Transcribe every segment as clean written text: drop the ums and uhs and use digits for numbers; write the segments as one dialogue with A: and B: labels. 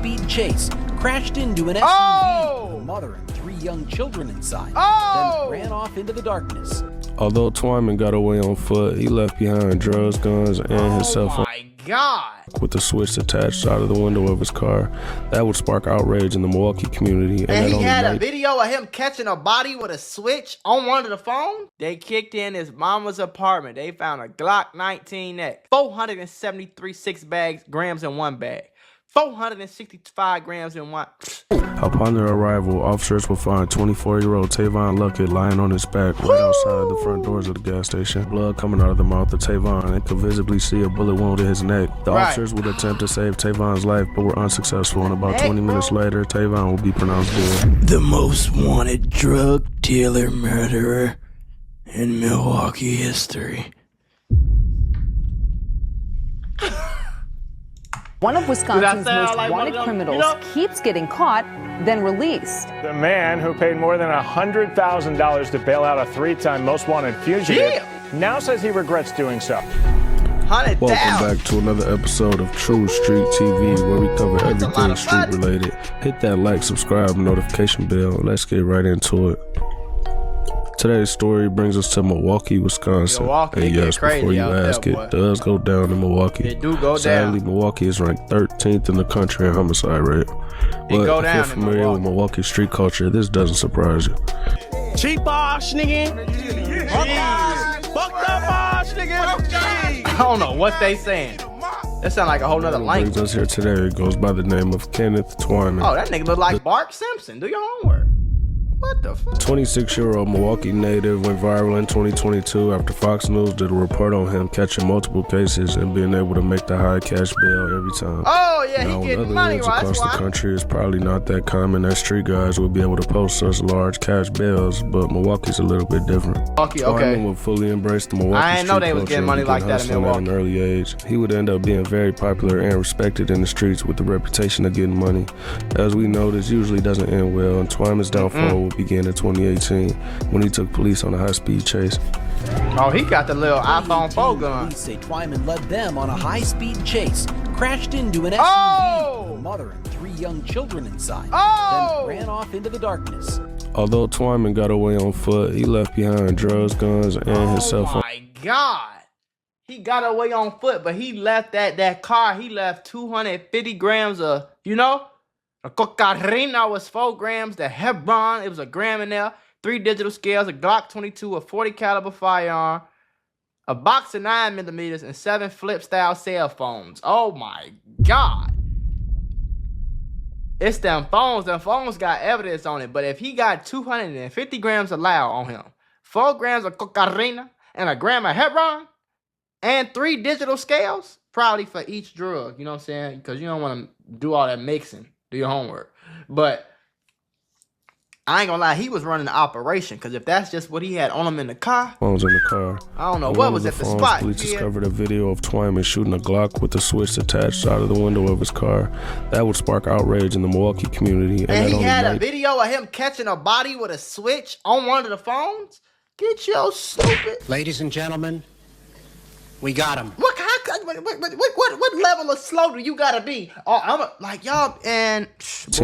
A: high-speed chase, crashed into an SUV with a mother and 3 young children inside, then ran off into the darkness.
B: Although Twyman got away on foot, he left behind drugs, guns, and his cell phone.
C: Oh my God!
B: With the switch attached out of the window of his car. That would spark outrage in the Milwaukee community.
C: And he had a video of him catching a body with a switch on one of the phones. They kicked in his mama's apartment. They found a Glock 19X, 473 grams in one bag. 465 grams in one.
B: Upon their arrival, officers will find 24-year-old Tavon Luckett lying on his back right outside the front doors of the gas station. Blood coming out of the mouth of Tavon, and could visibly see a bullet wound in his neck. The officers would attempt to save Tavon's life, but were unsuccessful, and about 20 minutes later, Tavon will be pronounced dead.
D: The most wanted drug dealer murderer in Milwaukee history.
E: One of Wisconsin's most wanted criminals keeps getting caught, then released.
F: The man who paid more than $100,000 to bail out a 3-time most wanted fugitive now says he regrets doing so.
B: Welcome back to another episode of True Street TV, where we cover everything street related. Hit that like, subscribe, and notification bell. Let's get right into it. Today's story brings us to Milwaukee, Wisconsin. And yes, before you ask, it does go down in Milwaukee.
C: It do go
B: Sadly,
C: down.
B: Milwaukee is ranked 13th in the country in homicide rate. But if you're familiar with Milwaukee street culture, this doesn't surprise you.
F: Cheap boss, nigga. Fucked up boss, nigga.
C: I don't know what they saying. That sound like a whole nother language.
B: Brings us here today goes by the name of Kenneth Twyman.
C: Oh, that nigga look like Bart Simpson. Do your homework. What the fuck?
B: 26-year-old Milwaukee native went viral in 2022 after Fox News did a report on him catching multiple cases and being able to make the high cash bail every time.
C: Oh yeah,
B: now,
C: he getting
B: in
C: money,
B: other
C: right?
B: across the country, it's probably not that common that street guys would be able to post such large cash bails, but Milwaukee's a little bit different.
C: Okay.
B: Twyman would fully embrace the Milwaukee
C: I didn't know they was getting money like that in Milwaukee.
B: At an early age. He would end up being very popular and respected in the streets with the reputation of getting money. As we know, this usually doesn't end well, and Twyman's downfall would begin in 2018 when he took police on a high-speed chase.
C: Oh, he got the little iPhone 4 gun.
A: Police say Twyman led them on a high-speed chase, crashed into an SUV with a mother and 3 young children inside, then ran off into the darkness.
B: Although Twyman got away on foot, he left behind drugs, guns, and his cell phone.
C: Oh my God. He got away on foot, but he left that car. He left 250 grams of, a cocaine was 4 grams. The Hebron, it was 1 gram in there. 3 digital scales, a Glock 22, a 40 caliber firearm, a box of 9mm, and 7 flip-style cell phones. Oh my God. It's them phones. Them phones got evidence on it. But if he got 250 grams of loud on him, 4 grams of cocaine, and 1 gram of Hebron, and 3 digital scales, probably for each drug, you know what I'm saying? Because you don't want to do all that mixing. Do your homework. But I ain't gonna lie, he was running the operation, because if that's just what he had on him in the car.
B: Phones in the car.
C: I don't know what was at the spot.
B: Police discovered a video of Twyman shooting a Glock with the switch attached out of the window of his car. That would spark outrage in the Milwaukee community.
C: And he had a video of him catching a body with a switch on one of the phones? Get your stupid.
G: Ladies and gentlemen, we got him.
C: What level of slow do you gotta be? Y'all, and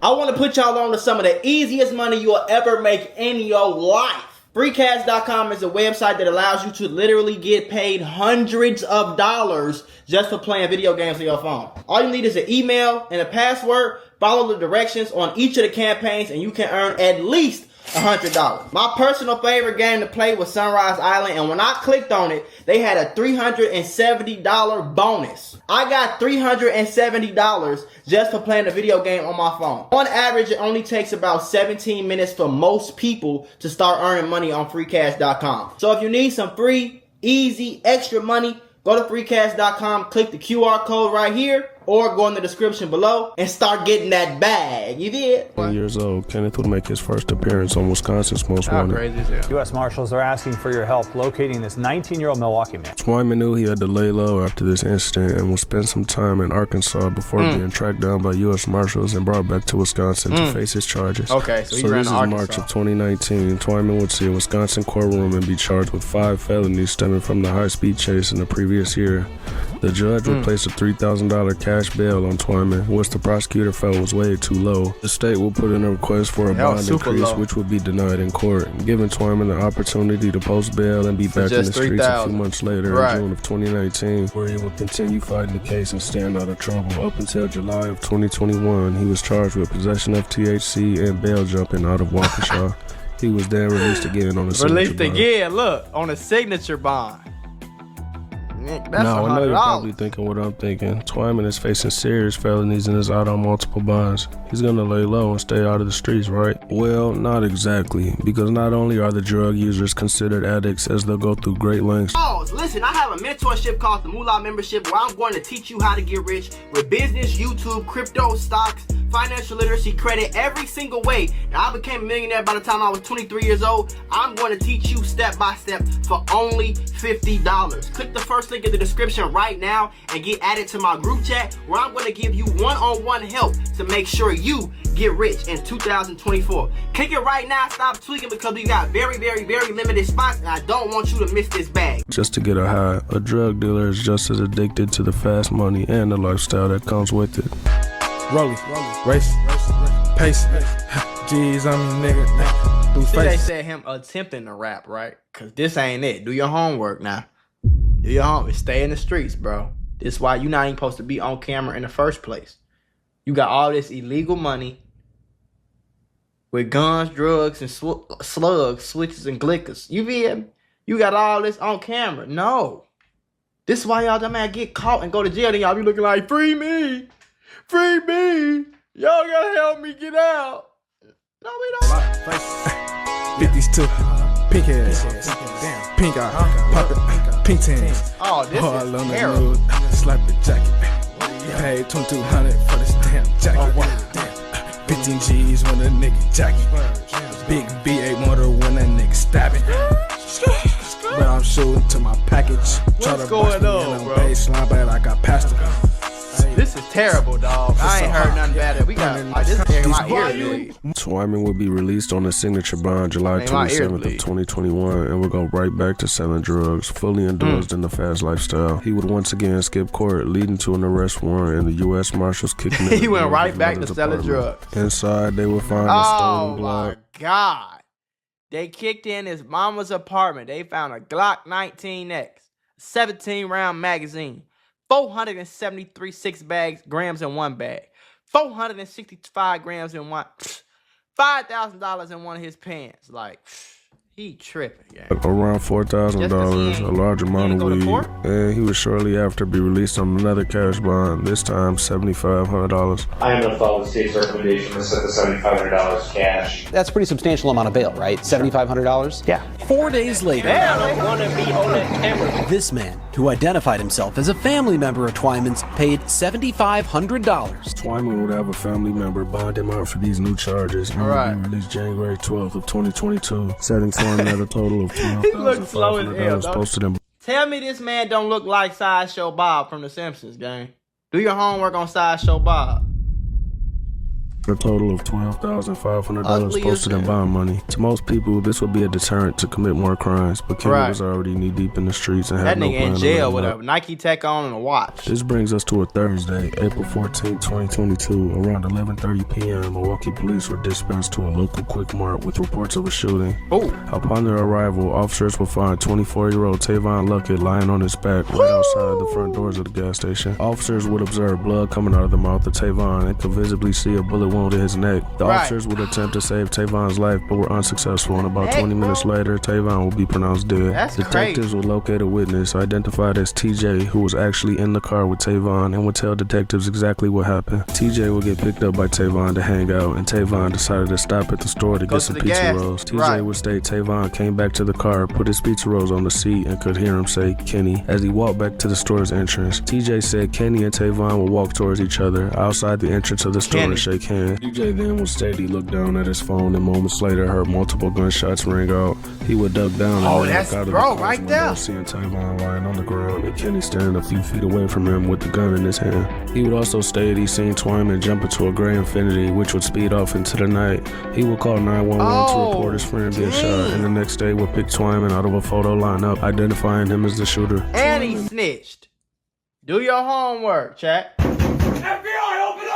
C: I want to put y'all on to some of the easiest money you'll ever make in your life. Freecash.com is a website that allows you to literally get paid hundreds of dollars just for playing video games on your phone. All you need is an email and a password. Follow the directions on each of the campaigns and you can earn at least $100. My personal favorite game to play was Sunrise Island, and when I clicked on it, they had a $370 bonus. I got $370 just for playing a video game on my phone. On average, it only takes about 17 minutes for most people to start earning money on freecash.com. So if you need some free, easy, extra money, go to freecash.com, click the QR code right here, or go in the description below and start getting that bag. You did?
B: 10 years old, Kenneth would make his first appearance on Wisconsin's Most Wanted.
C: Crazy is that?
F: U.S. Marshals are asking for your help locating this 19-year-old Milwaukee man.
B: Twyman knew he had to lay low after this incident and would spend some time in Arkansas before being tracked down by U.S. Marshals and brought back to Wisconsin to face his charges.
C: Okay, so he ran
B: this is
C: to Arkansas.
B: March of 2019. Twyman would see a Wisconsin courtroom and be charged with 5 felonies stemming from the high-speed chase in the previous year. The judge would place a $3,000 cash cash bail on Twyman, which the prosecutor felt was way too low. The state will put in a request for a bond increase, which would be denied in court, giving Twyman the opportunity to post bail and be back in the streets a few months later in June of 2019, where he will continue fighting the case and stand out of trouble. Up until July of 2021, he was charged with possession of THC and bail jumping out of Waukesha. He was then released again on a signature bond.
C: Look, on a signature bond. That's
B: now, I know you're probably thinking what I'm thinking. Twyman is facing serious felonies and is out on multiple bonds. He's gonna lay low and stay out of the streets, right? Well, not exactly, because not only are the drug users considered addicts, as they'll go through great lengths.
C: Listen, I have a mentorship called the Moolah Membership, where I'm going to teach you how to get rich with business, YouTube, crypto, stocks, financial literacy, credit, every single way. Now, I became a millionaire by the time I was 23 years old. I'm going to teach you step by step for only $50. Click the first link in the description right now and get added to my group chat, where I'm going to give you one-on-one help to make sure you get rich in 2024. Click it right now. Stop tweaking, because we got very, very, very limited spots, and I don't want you to miss this bag.
B: Just to get a high, a drug dealer is just as addicted to the fast money and the lifestyle that comes with it.
H: Rollie, race, pace, G's on me, nigga.
C: See, they said him attempting to rap, right? Cause this ain't it. Do your homework now. Do your homework. Stay in the streets, bro. This is why you're not even supposed to be on camera in the first place. You got all this illegal money with guns, drugs, and slugs, switches, and glickers. You feel me? You got all this on camera. No. This is why y'all dumb man get caught and go to jail, and y'all be looking like, free me. Free me. Y'all gotta help me get out. No, we don't.
H: 50s too. Pink hair. Pink eye. Pop it. Pink tan.
C: Oh, this is terrible.
H: Slap the jacket. Paid $2,200 for this damn jacket. 15 G's when a nigga jacket. Big V8 motor when that nigga stabbing. But I'm shooting to my package.
C: What's going on, bro?
H: Baseline, but I got past it.
C: This is terrible, dog. I ain't heard nothing bad. We got like this is my ear.
B: Twyman will be released on a signature bond July 27th of 2021 and will go right back to selling drugs, fully endorsed in the fast lifestyle. He would once again skip court, leading to an arrest warrant, and the U.S. Marshals kicking him.
C: He went right back to selling drugs.
B: Inside, they will find a stolen Glock.
C: Oh my God! They kicked in his mama's apartment. They found a Glock 19X, 17-round magazine. 473 grams in one bag, 465 grams in one, $5,000 in one of his pants. Like, he tripping, yeah.
B: Around $4,000, a large amount of weed, and he would shortly after be released on another cash bond, this time $7,500.
I: I am going to follow the state's recommendation to set the $7,500 cash.
A: That's a pretty substantial amount of bail, right? $7,500?
G: Yeah.
A: 4 days later, this man, who identified himself as a family member of Twyman's, paid $7,500.
B: Twyman would have a family member bond him out for these new charges and will be released January 12th of 2022, setting Twyman at a total of $12,500 posted him.
C: Tell me this man don't look like Sideshow Bob from The Simpsons, gang. Do your homework on Sideshow Bob.
B: A total of $12,500 posted in bond money. To most people, this would be a deterrent to commit more crimes, but Kenny was already knee deep in the streets and had no plan.
C: That nigga in jail with a Nike Tech on and a watch.
B: This brings us to a Thursday, April 14, 2022. Around 11:30 p.m., Milwaukee police were dispatched to a local Quick Mart with reports of a shooting. Upon their arrival, officers will find 24-year-old Tavon Luckett lying on his back right outside the front doors of the gas station. Officers would observe blood coming out of the mouth of Tavon and could visibly see a bullet wound in his neck. The officers would attempt to save Tavon's life, but were unsuccessful, and about 20 minutes later, Tavon will be pronounced dead. Detectives would locate a witness identified as TJ, who was actually in the car with Tavon, and would tell detectives exactly what happened. TJ would get picked up by Tavon to hang out, and Tavon decided to stop at the store to get some pizza rolls. TJ would state Tavon came back to the car, put his pizza rolls on the seat, and could hear him say Kenny as he walked back to the store's entrance. TJ said Kenny and Tavon would walk towards each other outside the entrance of the store and shake hands. TJ then would state he looked down at his phone and moments later heard multiple gunshots ring out. He would duck down and walk out of the car's window, seeing Tavon lying on the ground and Kenny standing a few feet away from him with the gun in his hand. He would also state he seen Twyman jump into a gray Infiniti, which would speed off into the night. He would call 911 to report his friend being shot, and the next day would pick Twyman out of a photo lineup, identifying him as the shooter.
C: And he snitched. Do your homework, chat.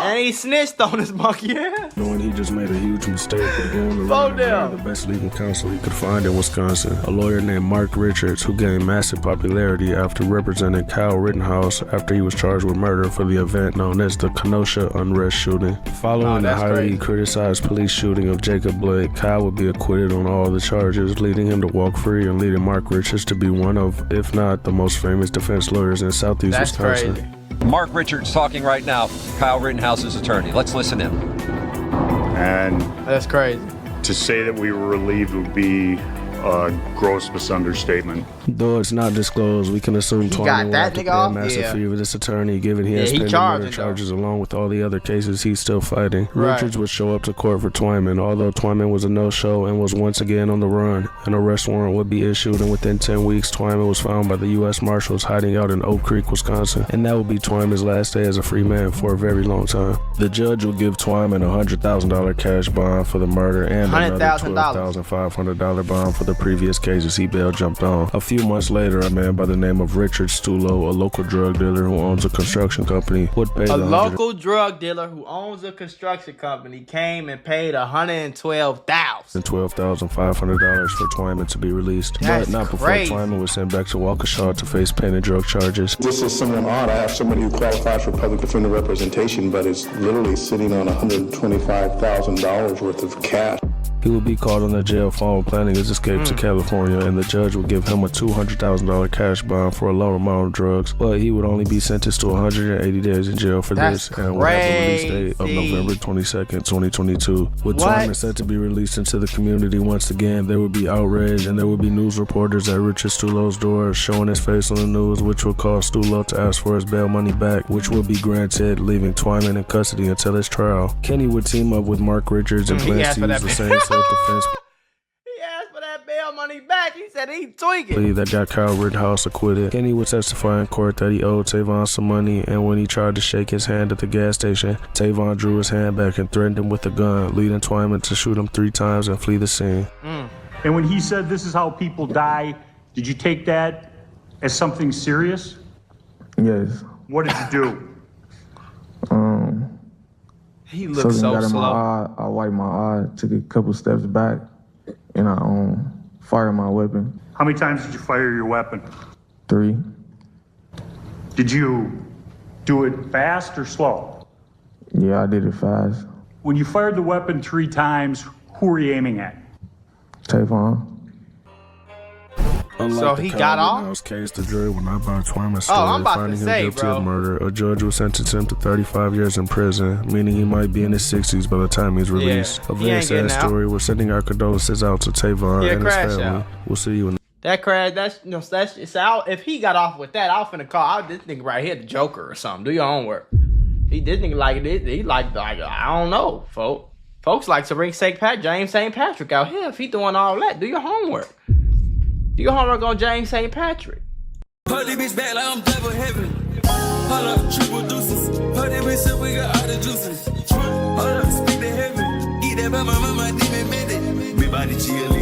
C: And he snitched on his monkey ass.
B: Knowing he just made a huge mistake with going around the best legal counsel he could find in Wisconsin. A lawyer named Mark Richards, who gained massive popularity after representing Kyle Rittenhouse after he was charged with murder for the event known as the Kenosha unrest shooting. Following the highly criticized police shooting of Jacob Blake, Kyle would be acquitted on all the charges, leading him to walk free and leading Mark Richards to be one of, if not the most famous defense lawyers in Southeast Wisconsin.
J: Crazy. Mark Richards talking right now, Kyle Rittenhouse's attorney. Let's listen in.
K: And
C: that's crazy.
K: To say that we were relieved would be a gross misunderstatement.
B: Though it's not disclosed, we can assume Twyman will have to pay a massive fee with this attorney, given he has pending murder charges along with all the other cases he's still fighting. Richards would show up to court for Twyman, although Twyman was a no-show and was once again on the run. An arrest warrant would be issued, and within 10 weeks, Twyman was found by the U.S. Marshals hiding out in Oak Creek, Wisconsin. And that would be Twyman's last day as a free man for a very long time. The judge will give Twyman a $100,000 cash bond for the murder and another $12,500 bond for the previous cases he bail jumped on. A few months later, a man by the name of Richard Stulo, a local drug dealer who owns a construction company, would pay
C: came and paid $112,000
B: and $12,500 for Twyman to be released.
C: That's
B: but not before
C: crazy.
B: Twyman was sent back to Waukesha to face pen and drug charges.
L: This is somewhat odd. I have somebody who qualifies for public defender representation, but is literally sitting on $125,000 worth of cash.
B: He would be called on the jail phone planning his escape to California, and the judge would give him a $200,000 cash bond for a low amount of drugs, but he would only be sentenced to 180 days in jail for this, and would have a release date of November 22nd, 2022. With Twyman set to be released into the community once again, there would be outrage, and there would be news reporters at Richard Stulo's door showing his face on the news, which would cause Stulo to ask for his bail money back, which would be granted, leaving Twyman in custody until his trial. Kenny would team up with Mark Richards and plans to use the same self-defense.
C: He asked for that bail money back. He said he tweaking.
B: That got Kyle Rittenhouse acquitted. Kenny would testify in court that he owed Tavon some money, and when he tried to shake his hand at the gas station, Tavon drew his hand back and threatened him with a gun, leading Twyman to shoot him 3 times and flee the scene.
F: And when he said this is how people die, did you take that as something serious?
H: Yes.
F: What did you do?
C: He looks so
H: got in
C: slow.
H: my eye, I wiped my eye, took a couple steps back, and I fired my weapon.
F: How many times did you fire your weapon?
H: 3.
F: Did you do it fast or slow?
H: Yeah, I did it fast.
F: When you fired the weapon 3 times, who were you aiming at?
H: Tavon.
B: Unlike
C: So he got off?
B: Rittenhouse case, the jury will not buy Twyman's
C: Oh, I'm
B: story,
C: about
B: finding
C: to
B: him
C: say,
B: guilty
C: bro.
B: of murder. A judge will sentence him to 35 years in prison, meaning he might be in his 60s by the time he's released. A
C: he
B: very
C: ain't getting
B: sad
C: out.
B: story. We're sending our condolences out to Tavon and his
C: crash
B: family.
C: out.
B: We'll see you in
C: That crash, that's it's out. If he got off with that, I was finna call this nigga right here the Joker or something. Do your homework. He this nigga like this. He like I don't know, folks. Folks like to bring James St. Patrick out here. If he doing all that, do your homework. Do your homework on James St. Patrick.
M: Put the bitch back like I'm double heaven. Hold up, triple deuces. Put that bitch up, we got all the juices. Hold up, speak to heaven. Eat that by my mama, demon minute. Big body chill.